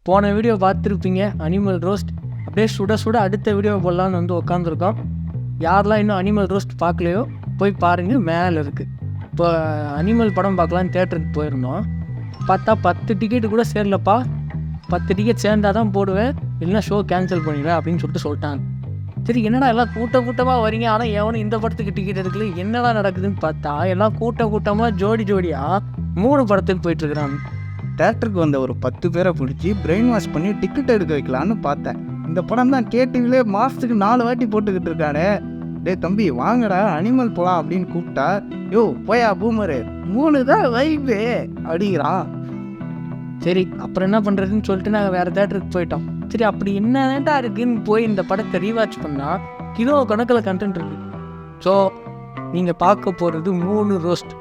போன வீடியோ பார்த்துருப்பீங்க, animal roast. அப்படியே சுட சுட அடுத்த வீடியோ போடலான்னு வந்து உட்காந்துருக்கோம். யாரெல்லாம் இன்னும் அனிமல் ரோஸ்ட் பார்க்கலையோ போய் பாருங்கள், மேலே இருக்குது. இப்போ அனிமல் படம் பார்க்கலான்னு தேட்டருக்கு போயிருந்தோம். பார்த்தா 10 டிக்கெட்டு கூட சேரலப்பா. 10 டிக்கெட் சேர்ந்தால் தான் போடுவேன், இல்லைன்னா ஷோ கேன்சல் பண்ணிடுவேன் அப்படின்னு சொல்லிட்டாங்க. சரி, என்னடா எல்லாம் கூட்டமாக வரீங்க, ஆனால் எவனும் இந்த படத்துக்கு டிக்கெட் எடுக்கல, என்னடா நடக்குதுன்னு பார்த்தா எல்லாம் கூட்டமாக ஜோடியாக 3 படத்துக்கு போயிட்டுருக்குறாங்க. தேட்டருக்கு வந்த ஒரு 10 பேரை பிடிச்சி பிரெயின் வாஷ் பண்ணி டிக்கெட் எடுக்க வைக்கலான்னு பார்த்தேன். இந்த படம் தான் கேடிவிலே மாதத்துக்கு 4 வாட்டி போட்டுக்கிட்டு இருக்கானே. டே தம்பி வாங்கடா அனிமல் போகலாம் அப்படின்னு கூப்பிட்டா, யோ போயா பூமரு 3 தான் வைப்பு அப்படிங்கிறான். சரி, அப்புறம் என்ன பண்ணுறதுன்னு சொல்லிட்டு நாங்கள் வேறு தேட்டருக்கு போயிட்டோம். சரி, அப்படி என்னடா இருக்குன்னு போய் இந்த படத்தை ரீவாட்ச் பண்ணால் கிலோ கணக்கில் கண்டென்ட் இருக்குது. ஸோ நீங்கள் பார்க்க போகிறது 3 ரோஸ்ட்.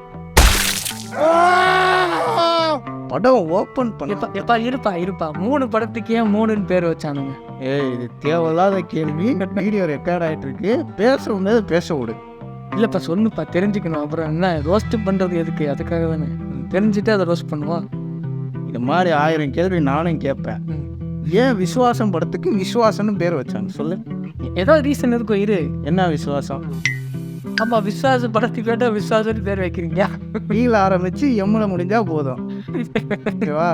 படம் ஓப்பன் பண்ண இருப்பா 3 படத்துக்கு ஏன் 3ன்னு பேர் வச்சானுங்க? இது தேவையில்லாத கேள்வி. வீடியோ ரெக்கார்ட் ஆகிட்டு இருக்கு, பேசுறது பேச விடு. இல்லைப்பா சொல்லுப்பா, தெரிஞ்சுக்கணும். அப்புறம் என்ன ரோஸ்ட் பண்ணுறது எதுக்கு? அதுக்காக தானே தெரிஞ்சுட்டு அதை ரோஸ்ட் பண்ணுவோம். இது மாதிரி 1000 கேள்வி நானும் கேட்பேன். ஏன் விசுவாசம் படத்துக்கு விசுவாசம்னு பேர் வச்சாங்க சொல்லு. ஏதோ ரீசன் இருக்கும். என்ன விசுவாசம்? ஆமாம், விசுவாச படத்துக்கு கேட்டால் விசுவாசம்னு பேர் வைக்கிறீங்க. கீழே ஆரம்பித்து எம்மில் முடிஞ்சால் போதும். ஓகேவா?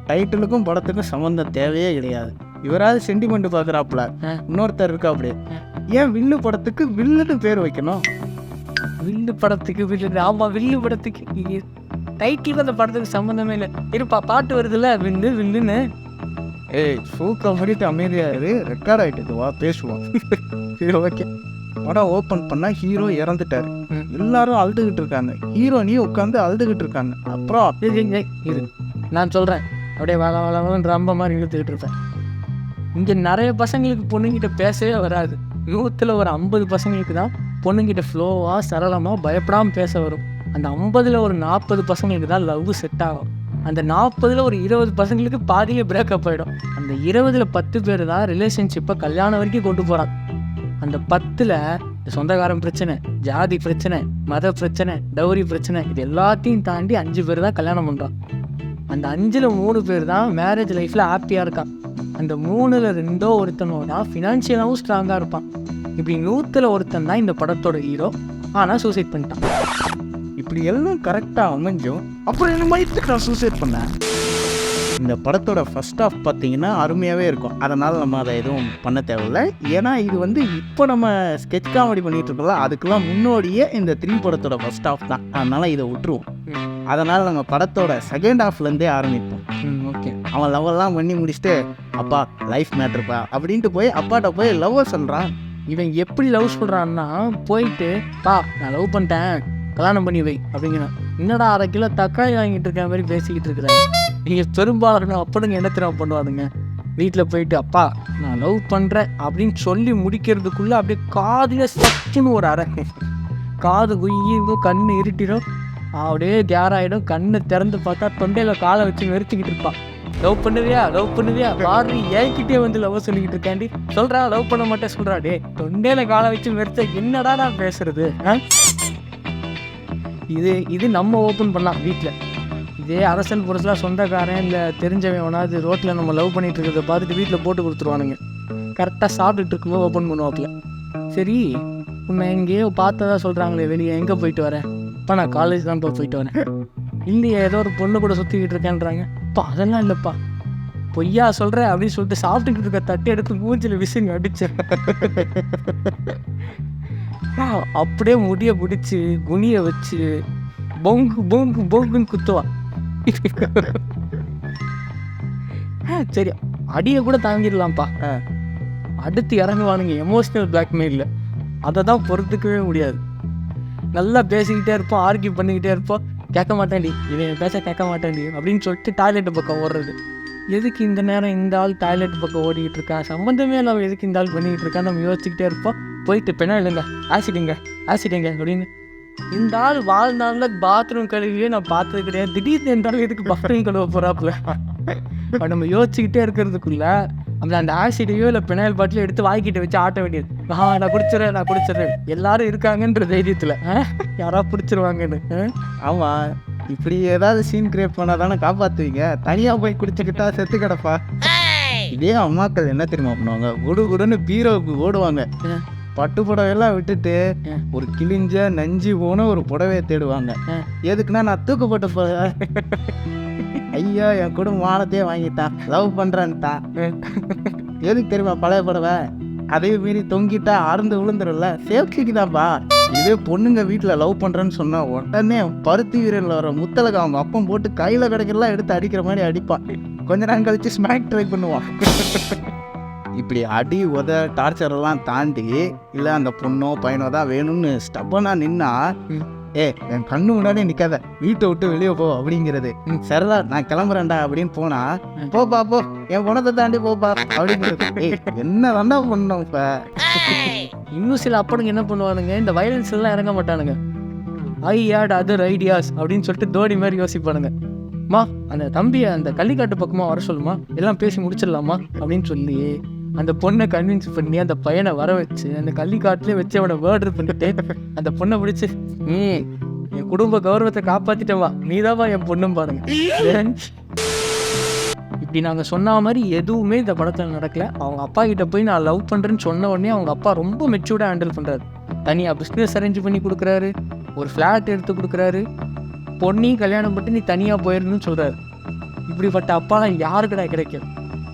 டைட்டிலுக்கும் படத்துக்கும் சம்மந்தம் தேவையே கிடையாது. இவராது சென்டிமெண்ட் பார்க்குறாப்புல, இன்னொருத்தர் இருக்கா அப்படி. ஏன் வில்லு படத்துக்கு வில்லுன்னு பேர் வைக்கணும்? வில்லு படத்துக்கு வில்லு. ஆமாம், வில்லு படத்துக்கு டைட்டிலுக்கு அந்த படத்துக்கு சம்மந்தமே இல்லை. இருப்பா, பாட்டு வருதுல்ல, வில்லு வில்லுன்னு. சூக்கம் பண்ணிட்டு அமைதியாக ரெக்கார்ட் ஆகிட்டு வா பேசுவோம். சரி, ஓகே. படம் ஓப்பன் பண்ணால் ஹீரோ இறந்துட்டார். எல்லாரும் அழுதுகிட்டு இருக்காங்க. ஹீரோனி உட்காந்து அழுதுகிட்டு இருக்காங்க. அப்புறம் இரு நான் சொல்கிறேன். அப்படியே வளவளன்னு ரொம்ப மாதிரி இழுத்துக்கிட்டு இருப்பேன். இங்கே நிறைய பசங்களுக்கு பொண்ணுங்கிட்ட பேசவே வராது. 100ல் ஒரு 50 பசங்களுக்கு தான் பொண்ணுங்கிட்ட ஃப்ளோவாக சரளமாக பயப்படாமல் பேச வரும். அந்த 50ல் ஒரு 40 பசங்களுக்கு தான் லவ் செட் ஆகும். அந்த 40ல் ஒரு 20 பசங்களுக்கு பாதியே பிரேக்கப் ஆகிடும். அந்த 20ல் 10 பேர் தான் ரிலேஷன்ஷிப்பை கல்யாணம் வரைக்கும் கொண்டு போகிறாங்க. அந்த 10ல் சொந்தக்காரன் பிரச்சனை, ஜாதி பிரச்சனை, மத பிரச்சனை, டௌரி பிரச்சனை, இது எல்லாத்தையும் தாண்டி 5 பேர் தான் கல்யாணம் பண்ணுறான். அந்த 5ல் 3 பேர் தான் மேரேஜ் லைஃப்பில் ஹாப்பியாக இருக்கான். அந்த 3ல் 2 ஒருத்தனோட ஃபினான்ஷியலாகவும் ஸ்ட்ராங்காக இருப்பான். இப்படி 100ல் ஒருத்தன் தான் இந்த படத்தோட ஹீரோ. ஆனால் சூசைட் பண்ணிட்டான். இப்படி எல்லாம் கரெக்டாக அமைஞ்சும் அப்புறம் என்ன மைத்துக்கு நான் சூசைட் பண்ணேன். இந்த படத்தோட ஃபர்ஸ்ட் ஆஃப் பார்த்தீங்கன்னா அருமையாகவே இருக்கும். அதனால் நம்ம அதை எதுவும் பண்ண தேவையில்லை. ஏன்னா இது இப்போ நம்ம ஸ்கெட்ச் காமெடி பண்ணிகிட்டு இருக்கோம், அதுக்கெல்லாம் முன்னோடியே இந்த 3 படத்தோட ஃபர்ஸ்ட் ஆஃப் தான். அதனால் இதை விட்டுருவோம். அதனால் நம்ம படத்தோட செகண்ட் ஹாஃப்லேருந்தே ஆரம்பிப்போம். ஓகே. அவன் லவ்வெல்லாம் பண்ணி முடிச்சுட்டு, அப்பா லைஃப் மேட்ருப்பா அப்படின்ட்டு போய் அப்பாட்ட போய் லவ்வை சொல்கிறான். இவன் எப்படி லவ் சொல்கிறான்னா, போயிட்டு பா நான் லவ் பண்ணிட்டேன், கல்யாணம் பண்ணி வை அப்படிங்கிறான். என்னடா 1/2 கிலோ தக்காளி வாங்கிட்டு இருக்க மாதிரி பேசிக்கிட்டு இருக்கிறேன். நீங்கள் பெரும்பாலும் அப்படிங்க என்ன தெரியாம பண்ணுவாதுங்க, வீட்டில் போயிட்டு அப்பா நான் லவ் பண்ணுறேன் அப்படின்னு சொல்லி முடிக்கிறதுக்குள்ளே அப்படியே காதில் சத்துன்னு ஒரு அரை, காது குய்யும், கண்ணு இருட்டிடும், அப்படியே கேராயிடும். கண்ணை திறந்து பார்த்தா தொண்டையில் காலை வச்சு வெறிச்சிக்கிட்டு இருப்பான். லவ் பண்ணுவியா பாரு, ஏன்கிட்டே வந்து லவ் சொல்லிக்கிட்டு இருக்காண்டி. சொல்கிறா லவ் பண்ண மாட்டேன் சொல்கிறா. டே தொண்டையில் காலை வச்சு வெறிச்ச என்னடா நான் பேசுறது? இது நம்ம ஓப்பன் பண்ணலாம் வீட்டில். இதே அரசல் புரசலாக சொந்தக்காரன் இல்லை தெரிஞ்சவன் ஒன்றாவது ரோட்டில் நம்ம லவ் பண்ணிகிட்டு இருக்கிறத பார்த்துட்டு வீட்டில் போட்டு கொடுத்துருவானுங்க. கரெக்டாக சாப்பிட்டுட்டு இருக்கும்போது ஓப்பன் பண்ணுவாப்பில். சரி, உன்னை எங்கேயோ பார்த்ததா சொல்கிறாங்களே, வெளியே எங்கே போயிட்டு வரேன்? இப்போ நான் காலேஜ் தான் போயிட்டு வரேன். இல்லையே, ஏதோ ஒரு பொண்ணு கூட சுற்றிக்கிட்டு இருக்கேன்றாங்க. இப்போ அதெல்லாம் இல்லைப்பா, பொய்யா சொல்கிறேன் அப்படின்னு சொல்லிட்டு சாப்பிட்டுக்கிட்டு இருக்க தட்டி எடுத்து மூஞ்சில் விசிங்க அடிச்சேன். அப்படியே முடிய பிடிச்சி குனிய வச்சு பொங்குன்னு குத்துவான். சரி, அடியை கூட தாங்கிடலாம்ப்பா. அடுத்து இறங்குவானுங்க எமோஷ்னல் பிளாக்மெயிலில். அதை தான் பொறுத்துக்கவே முடியாது. நல்லா பேசிக்கிட்டே இருப்போம், ஆர்கியூ பண்ணிக்கிட்டே இருப்போம். கேட்க மாட்டேன்டி, இவன் பேச கேட்க மாட்டேன்டி அப்படின்னு சொல்லிட்டு டாய்லெட்டு பக்கம் ஓடுறது. எதுக்கு இந்த நேரம் இந்த ஆள் டாய்லெட் பக்கம் ஓடிக்கிட்டு இருக்கான், சம்மந்தமே நம்ம எதுக்கு இந்த ஆள் பண்ணிக்கிட்டு இருக்கான்னு நம்ம யோசிச்சுக்கிட்டே இருப்போம். போயிட்டு பெண்ணா இல்லைங்க ஆசிடுங்க அப்படின்னு. இந்த ஆள் வாழ்நாளில் பாத்ரூம் கழுவியே நான் பார்த்தது கிடையாது. திடீர்னு இருந்தாலும் எதுக்கு பாத்ரூம் கழுவ போகிறாப்புல நம்ம யோசிச்சுக்கிட்டே இருக்கிறதுக்குள்ள அந்த ஆசிடையோ இல்லை பினாயில் பாட்டிலோ எடுத்து வாய்க்கிட்ட வச்சு ஆட்ட வேண்டியது. நான் குடிச்சிடுறேன் எல்லாரும் இருக்காங்கன்ற தைரியத்தில் யாராவது பிடிச்சிருவாங்கன்னு. ஆமாம், இப்படி ஏதாவது சீன் கிரியேட் பண்ணால் தானே காப்பாற்றுவீங்க. தனியாக போய் குடிச்சுக்கிட்டா செத்து கிடப்பா. இதே அம்மாக்கள் என்ன தெரியுமா பண்ணுவாங்க, குடுன்னு பீரோவுக்கு ஓடுவாங்க. பட்டு புடவையெல்லாம் விட்டுட்டு ஒரு கிழிஞ்ச நஞ்சு போன ஒரு புடவையை தேடுவாங்க. எதுக்குன்னா நான் தூக்கப்பட்ட போகிறேன், ஐயா என் குடும்ப மானத்தையே வாங்கிட்டான், லவ் பண்ணுறான்ட்டான். எதுக்கு தெரியுமா பழைய புடவை, அதே மீறி தொங்கிட்டா அறுந்து விழுந்துரும்ல, சேஃப்டிக்கு தான்ப்பா. இதே பொண்ணுங்க வீட்டில் லவ் பண்ணுறேன்னு சொன்னால் உடனே பருத்தி வீரனில் வர முத்தலகம் அவங்க அப்பம் போட்டு கையில் கிடைக்கலாம் எடுத்து அடிக்கிற மாதிரி அடிப்பான். கொஞ்ச நேரம் கழிச்சு ஸ்மாக் ட்ரை பண்ணுவான். இப்படி அடி உத டார்ச்சரெல்லாம் தாண்டி இல்லை அந்த பொண்ணோ பையனோ தான் வேணும்னு ஸ்டப்பனாக நின்னா, என் கண்ணு முன்னாடி நிற்காத, வீட்டை விட்டு வெளியே போ அப்படிங்கிறது. சரிடா நான் கிளம்புறேன்டா அப்படின்னு போனா, போப்பா போ என் பணத்தை தாண்டி போப்பா அப்படிங்கிறது. என்ன தாண்டா பண்ணோம் இப்போ. இன்னும் சில அப்பனுங்க என்ன பண்ணுவானுங்க, இந்த வயலன்ஸ் எல்லாம் இறங்க மாட்டானுங்க. ஐ ஹேட் அதர் ஐடியாஸ் அப்படின்னு சொல்லிட்டு தோனி மாதிரி யோசிப்பானுங்க. மா அந்த தம்பியை அந்த கள்ளிக்காட்டு பக்கமாக வர சொல்லுமா, எல்லாம் பேசி முடிச்சிடலாமா அப்படின்னு சொல்லி அந்த பொண்ணை கன்வின்ஸ் பண்ணி அந்த பையனை வர வச்சு அந்த கள்ளிக்காட்டிலே வச்சு அவனை வேர்டர் பண்ணிட்டு அந்த பொண்ணை பிடிச்சி என் குடும்ப கௌரவத்தை காப்பாற்றிட்டவா நீதாவா என் பொண்ணும் பாருங்க. இப்படி நாங்கள் சொன்ன மாதிரி எதுவுமே இந்த படத்தில் நடக்கல. அவங்க அப்பா கிட்ட போய் நான் லவ் பண்ணுறேன்னு சொன்ன உடனே அவங்க அப்பா ரொம்ப மெச்சூர்டாக ஹேண்டில் பண்ணுறாரு. தனியாக பிஸ்னஸ் அரேஞ்ச் பண்ணி கொடுக்குறாரு, ஒரு ஃப்ளாட் எடுத்து கொடுக்குறாரு, பொண்ணையும் கல்யாணம் பண்ணி நீ தனியாக போயிடணும்னு சொல்கிறாரு. இப்படிப்பட்ட அப்பாலாம் யாருக்கடா கிடைக்கும்?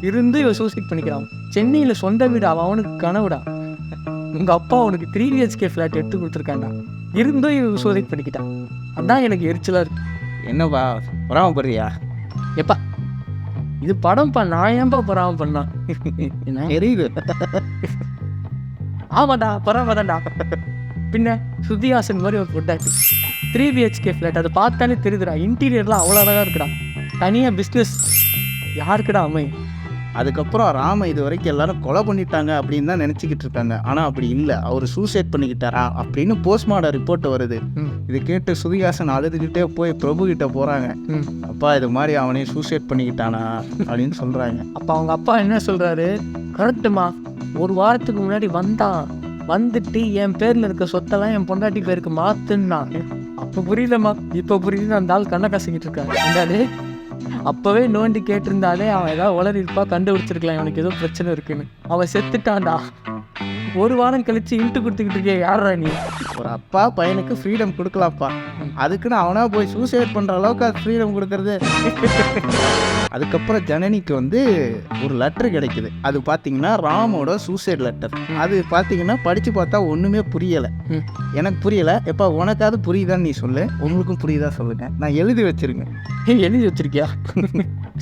இருந்து இவன் சூசைட் பண்ணிக்கிறான். சென்னையில் சொந்த வீடு அவனுக்கு கனவுடா. உங்கள் அப்பா அவனுக்கு 3 BHK ஃப்ளாட் எடுத்து கொடுத்துருக்காண்டா, இருந்தும் இவன் சூசைட் பண்ணிக்கிட்டான். அதான் எனக்கு எரிச்சலாக இருக்கு. என்னப்பா பொறாமப்படுறியா? எப்பா இது படம்ப்பா, நான் ஏன்பா பொறாம பண்ணான்? என்ன தெரியுது. ஆமாண்டா பரவாயில்லடா. பின்ன சுத்தியாசன் மாதிரி ஒரு பொட்டாச்சு 3 BHK ஃப்ளாட், அதை பார்த்தாலே தெரியுதுடா. இன்டீரியர்லாம் அவ்வளோ அழகாக இருக்குடா. தனியாக பிஸ்னஸ் யாருக்குடா அமை? அதுக்கப்புறம் ராம இது வரைக்கும் எல்லாரும் கொலை பண்ணிட்டாங்க அப்படின்னு தான் நினச்சிக்கிட்டு இருக்காங்க. ஆனால் அப்படி இல்லை, அவர் சூசைட் பண்ணிக்கிட்டாரா அப்படின்னு போஸ்ட்மார்டம் ரிப்போர்ட் வருது. இது கேட்டு சுதிகாசன் அழுதுகிட்டே போய் பிரபு கிட்ட போகிறாங்க. அப்பா இது மாதிரி அவனே சூசைட் பண்ணிக்கிட்டானா அப்படின்னு சொல்கிறாங்க. அப்போ அவங்க அப்பா என்ன சொல்கிறாரு, கரெக்டுமா, 1 வாரத்துக்கு முன்னாடி வந்துட்டு என் பேரில் இருக்க சொத்தெல்லாம் என் பொண்டாட்டி பேருக்கு மாற்றுன்னா. அப்போ புரியலம்மா, இப்போ புரியுது. அந்த ஆள் கண்ணை கசங்கிட்டு இருக்காரு. இருந்தாலே அப்போவே நோண்டி கேட்டிருந்தாலே அவன் ஏதாவது உளறிருப்பா, கண்டுபிடிச்சிருக்கலாம் அவனுக்கு ஏதோ பிரச்சனை இருக்குன்னு. அவன் செத்துட்டான்டா. 1 வாரம் கழிச்சு இன்ட்டு கொடுத்துக்கிட்டு இருக்கே யாரா நீ? ஒரு அப்பா பையனுக்கு ஃப்ரீடம் கொடுக்கலாம்ப்பா, அதுக்குன்னு அவனா போய் சூசைட் பண்ணுற அளவுக்கு அது ஃப்ரீடம் கொடுக்கறது. அதுக்கப்புறம் ஜனனிக்கு வந்து ஒரு லெட்டர் கிடைக்குது. அது பார்த்தீங்கன்னா ராமோட சூசைட் லெட்டர். அது பார்த்தீங்கன்னா படித்து பார்த்தா ஒன்றுமே புரியலை. எனக்கு புரியலை. எப்போ உனக்காவது புரியுதான்னு நீ சொல்லு, உங்களுக்கும் புரியுதா சொல்லுங்க. நான் எழுதி வச்சிருக்கேன். எழுதி வச்சிருக்கியா?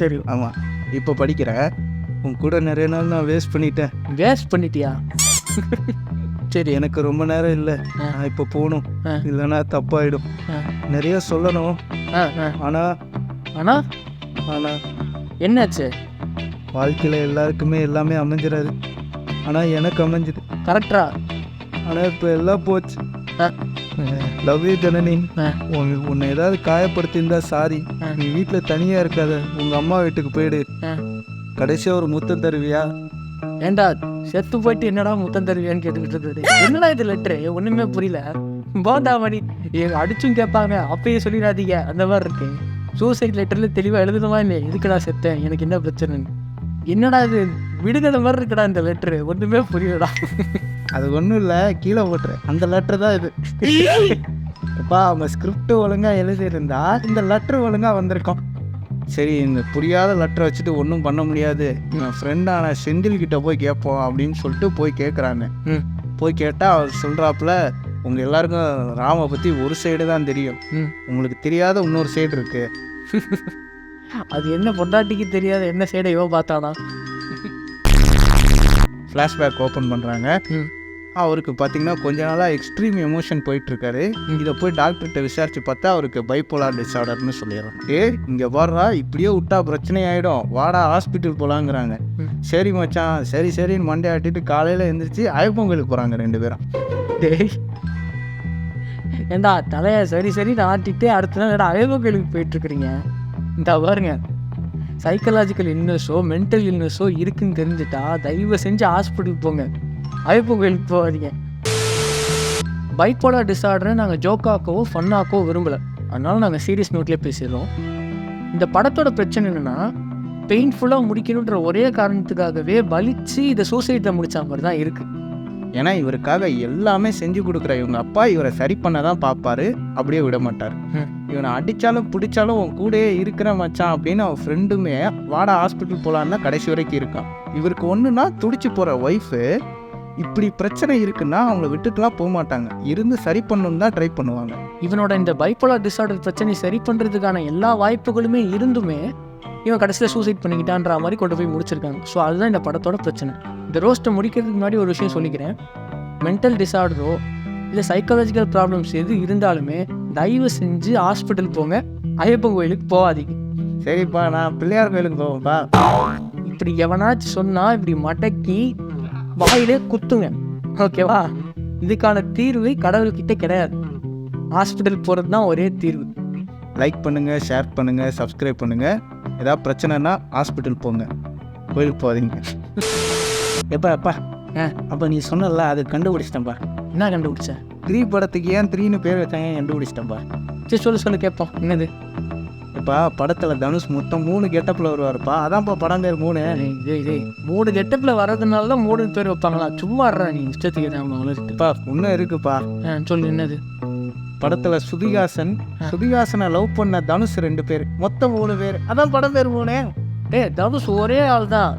சரி. ஆமாம், இப்போ படிக்கிறேன். உன் கூட நிறைய நாள் நான் வேஸ்ட் பண்ணிட்டேன். வேஸ்ட் பண்ணிட்டியா? சரி, எனக்கு ரொம்ப நேரம் இல்லை, நான் இப்போ போகணும், இல்லைன்னா தப்பாயிடும். நிறைய சொல்லணும். ஆனால் ஆனால் ஆனால் என்னாச்சு? வாழ்க்கையில் எல்லாருக்குமே எல்லாமே அமைஞ்சிடாது. ஆனால் எனக்கு அமைஞ்சுது. கரெக்டா? ஆனால் இப்போ எல்லாம் போச்சு. Love you Janani. உன்னை ஏதாவது காயப்படுத்தியிருந்தா சாரி. நீ வீட்டில் தனியாக இருக்காத, உங்கள் அம்மா வீட்டுக்கு போயிடு. கடைசியாக ஒரு முத்தம் தருவியா? ஏண்டா செத்து போயிட்டு என்னடா முத்தம் தருவியான்னு கேட்டுக்கிட்டு இருக்குது. என்னடா இது லெட்ரு? ஒன்றுமே புரியல. போண்டா மணி அடிச்சும் கேட்பாங்க, அப்பயே சொல்லிடாதீங்க அந்த மாதிரி இருக்கு. சூசைட் லெட்டரில் தெளிவாக எழுதுனவா இல்லையா, இதுக்குடா செத்தேன், எனக்கு என்ன பிரச்சனைன்னு. என்னடா இது விடுதலை மாதிரி இருக்குடா இந்த லெட்ரு, ஒன்றுமே புரியலடா. அது ஒன்றும் இல்லை, கீழே போட்டுறேன். அந்த லெட்ரு தான் இது. அப்பா அவங்க ஸ்கிரிப்ட் ஒழுங்காக எழுதியிருந்தா இந்த லெட்ரு ஒழுங்காக வந்திருக்கோம். சரி, இந்த புரியாத லெட்டரை வச்சுட்டு ஒன்றும் பண்ண முடியாது, என் ஃப்ரெண்டான செந்தில்கிட்ட போய் கேட்போம் அப்படின்னு சொல்லிட்டு போய் கேட்குறாங்க. போய் கேட்டால் அவர் சொல்கிறாப்புல, உங்கள் எல்லாருக்கும் ராமை பற்றி ஒரு சைடு தான் தெரியும், உங்களுக்கு தெரியாத இன்னொரு சைடு இருக்குது. அது என்ன பொண்டாட்டிக்கு தெரியாத என்ன சைடை இவ பார்த்தானா? ஃப்ளாஷ்பேக் ஓப்பன் பண்ணுறாங்க. அவருக்கு பார்த்தீங்கன்னா கொஞ்ச நாளாக எக்ஸ்ட்ரீம் எமோஷன் போயிட்டுருக்காரு. இதை போய் டாக்டர்கிட்ட விசாரித்து பார்த்தா அவருக்கு பைப்போலார் டிஸார்டர்னு சொல்லிடுறாங்க. இங்கே வர்றா, இப்படியே விட்டா பிரச்சனை ஆகிடும், வாடா ஹாஸ்பிட்டல் போகலாங்கிறாங்க. சரி மச்சான், சரின்னு மண்டே ஆட்டிட்டு காலையில் எழுந்திரிச்சு ஐப்பொங்கலுக்கு போகிறாங்க 2 பேரும். டேய் ஏண்டா தலையை சரி ஆட்டிட்டு அடுத்த நாள் ஐப்பொங்கலுக்கு போயிட்டுருக்குறீங்க. இந்த பாருங்க, சைக்கலாஜிக்கல் இல்னஸோ மென்டல் இல்னஸோ இருக்குன்னு தெரிஞ்சுட்டா தயவு செஞ்சு ஹாஸ்பிட்டலுக்கு போங்க, ஐப்பொங்கலுக்கு போகாதீங்க. பைப்போலார் டிஸார்டரை நாங்கள் ஜோக்காக்கவோ ஃபன்னாக்கவோ விரும்பலை. அதனால நாங்கள் சீரியஸ் நோட்லேயே பேசிடுறோம். இந்த படத்தோட பிரச்சனை என்னென்னா, பெயின்ஃபுல்லாக முடிக்கணுன்ற ஒரே காரணத்துக்காகவே வலிச்சு இதை சூசைட்டை முடித்த மாதிரி தான் இருக்குது. ஏன்னா இவருக்காக எல்லாமே செஞ்சு கொடுக்குற இவங்க அப்பா இவரை சரி பண்ண தான் பார்ப்பாரு, அப்படியே விட மாட்டார். இவனை அடித்தாலும் பிடிச்சாலும் உன் கூடயே இருக்கிற மச்சான் அப்படின்னு அவன் ஃப்ரெண்டுமே வாடா ஹாஸ்பிட்டல் போகலான்னா கடைசி வரைக்கும் இருக்கான். இவருக்கு ஒன்றுனா துடிச்சு போகிற ஒய்ஃபு இப்படி பிரச்சனை இருக்குன்னா அவங்கள விட்டுட்டுலாம் போக மாட்டாங்க, இருந்து சரி பண்ணணுன்னு தான் ட்ரை பண்ணுவாங்க. இவனோட இந்த பைப்போலார் டிஸார்டர் பிரச்சனை சரி பண்ணுறதுக்கான எல்லா வாய்ப்புகளுமே இருந்துமே இவன் கடைசியில் சூசைட் பண்ணிக்கிட்டான்ற மாதிரி கொண்டு போய் முடிச்சிருக்காங்க. ஸோ அதுதான் இந்த படத்தோட பிரச்சனை. இந்த ரோஸ்ட்டை முடிக்கிறதுக்கு முன்னாடி ஒரு விஷயம் சொல்லிக்கிறேன். மென்டல் டிஸார்டரோ இல்லை சைக்காலஜிக்கல் ப்ராப்ளம்ஸ் எது இருந்தாலுமே தயவு செஞ்சு ஹாஸ்பிட்டல் போங்க, ஐயப்பன் கோயிலுக்கு போகாதீங்க. சரிப்பா, நான் பிள்ளையார் கோயிலுக்கு போவேன்ப்பா. இப்படி எவனாச்சும் சொன்னால் இப்படி மடக்கி வாயிலே குத்துங்க, ஓகேவா? இதுக்கான தீர்வு கடவுள்கிட்ட கிடையாது. ஹாஸ்பிட்டல் போகிறது தான் ஒரே தீர்வு. லைக் பண்ணுங்கள், ஷேர் பண்ணுங்கள், சப்ஸ்கிரைப் பண்ணுங்கள். ஏதாவது பிரச்சனைனா ஹாஸ்பிட்டல் போங்க, கோயிலுக்கு போகாதீங்க. எப்பா அப்போ நீ சொன்னல அது கண்டுபிடிச்சிட்டேன்ப்பா. என்ன கண்டுபிடிச்சேன்? 3 படத்துக்கு ஏன் 3ன்னு பேர் வச்சாங்க கண்டுபிடிச்சிட்டேன்ப்பா. சரி சொல்லு கேட்போம். என்னது? இப்போ படத்தில் தனுஷ் மொத்தம் 3 கெட்டப்பில் வருவார்ப்பா, அதான்ப்பா படம் பேர் 3. 3 கெட்டப்பில் வர்றதுனால தான் 3 பேர் வைப்பாங்களா? சும்மா நீ இஷ்டத்துக்கு வளர்த்துப்பா. இன்னும் இருக்குப்பா, சொல்லு என்னது? படத்தில் சுதிகாசனை லவ் பண்ண தனுஷ் 2 பேர், மொத்தம் 3 பேர், அதான் படம் பேர் 3. தனுஷ் ஒரே ஆள் தான்,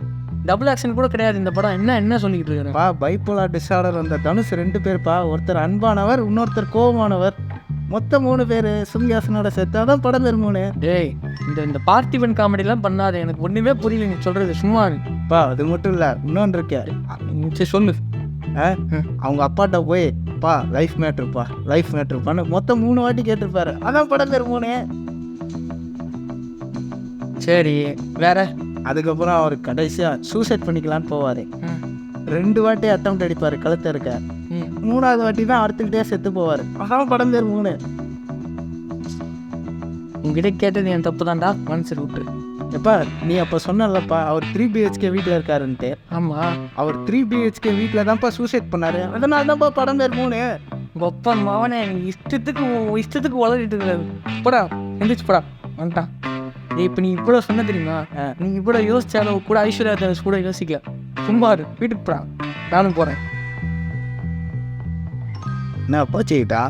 டபுள் ஆக்ஷன் கூட கிடையாது இந்த படம். என்ன சொல்லிக்கிட்டு இருக்கிறப்பா? பைப்போலார் டிஸார்டர் வந்த தனுஷ் 2 பேர்ப்பா, ஒருத்தர் அன்பானவர், இன்னொருத்தர் கோபமானவர், மொத்தம் 3 பேர் சுதிகாசனோட சேர்த்து, அதான் படம் பேர் 3. டேய், இந்த பார்த்திபன் காமெடிலாம் பண்ணாத, எனக்கு ஒன்றுமே புரியல நீ சொல்கிறது. சும்மா பா, அது மட்டும் இல்லை, இன்னொன்று இருக்கே. சரி சொல்லு. அவங்க அப்பாட்ட போய் பா லைஃப் மேட்ருப்பான்னு மொத்தம் 3 வாட்டி கேட்டிருப்பாரு, அதான் படம் பேர் 3. சரி, வேற? அதுக்கப்புறம் அவர் கடைசியாக சூசைட் பண்ணிக்கலான்னு போவார். 2 வாட்டி அட்டம்ப்ட் அடிப்பார், கழுத்தை இருக்க. 3ஆவது வாட்டி தான் அடுத்துக்கிட்டே செத்து போவார், அதான் படம் பேர் 3. உங்ககிட்ட கேட்டது என் தப்பு தான்டா, மனசு விட்டு. எப்பா நீ அப்போ சொன்னலப்பா அவர் 3 BHK வீட்டில் இருக்காருன்ட்டு. ஆமாம், அவர் 3 BHK வீட்டில் தான்ப்பா சூசைட் பண்ணார், அதனால தான்ப்பா படம் பேர் 3. ஒப்பன் மாவனே, நீ இஷ்டத்துக்கு வளரிட்டு இருக்கிறது. போடா, எந்திரிச்சு போடா, வந்துட்டான். இப்போ நீ இவ்வளோ சொன்ன தெரியுமா? நீ இவ்வளோ யோசிச்சாலும் கூட ஐஸ்வர்யா தனுஷ் கூட யோசிக்கல. சும்மா வீட்டுக்கு போடா, நானும் போகிறேன். நான் போச்சுக்கிட்டா